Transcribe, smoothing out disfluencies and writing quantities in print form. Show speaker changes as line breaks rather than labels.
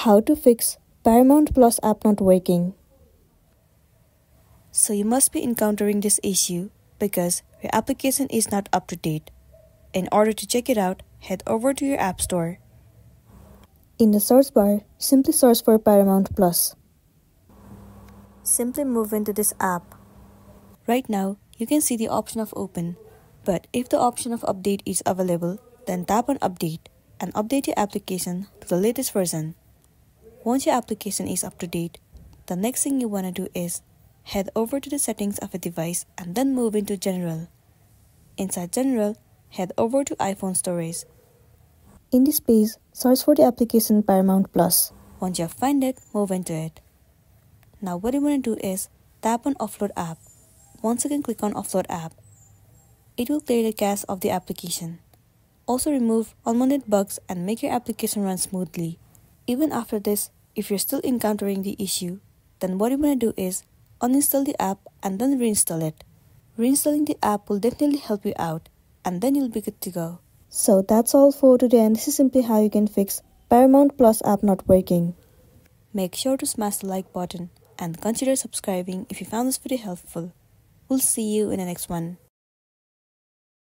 How to fix Paramount Plus app not working.
So you must be encountering this issue because your application is not up to date. In order to check it out, head over to your App Store.
In the search bar, simply search for Paramount Plus.
Simply move into this app. Right now, you can see the option of Open, but if the option of Update is available, then tap on Update and update your application to the latest version. Once your application is up to date, the next thing you want to do is head over to the settings of a device and then move into General. Inside General, head over to iPhone storage.
In this page, search for the application Paramount Plus.
Once you find it, move into it. Now what you want to do is tap on Offload App. Once again click on Offload App. It will clear the cache of the application. Also remove unwanted bugs and make your application run smoothly. Even after this, if you're still encountering the issue, then what you want to do is uninstall the app and then reinstall it. Reinstalling the app will definitely help you out, and then you'll be good to go.
So that's all for today, and this is simply how you can fix Paramount Plus app not working.
Make sure to smash the like button and consider subscribing if you found this video helpful. We'll see you in the next one.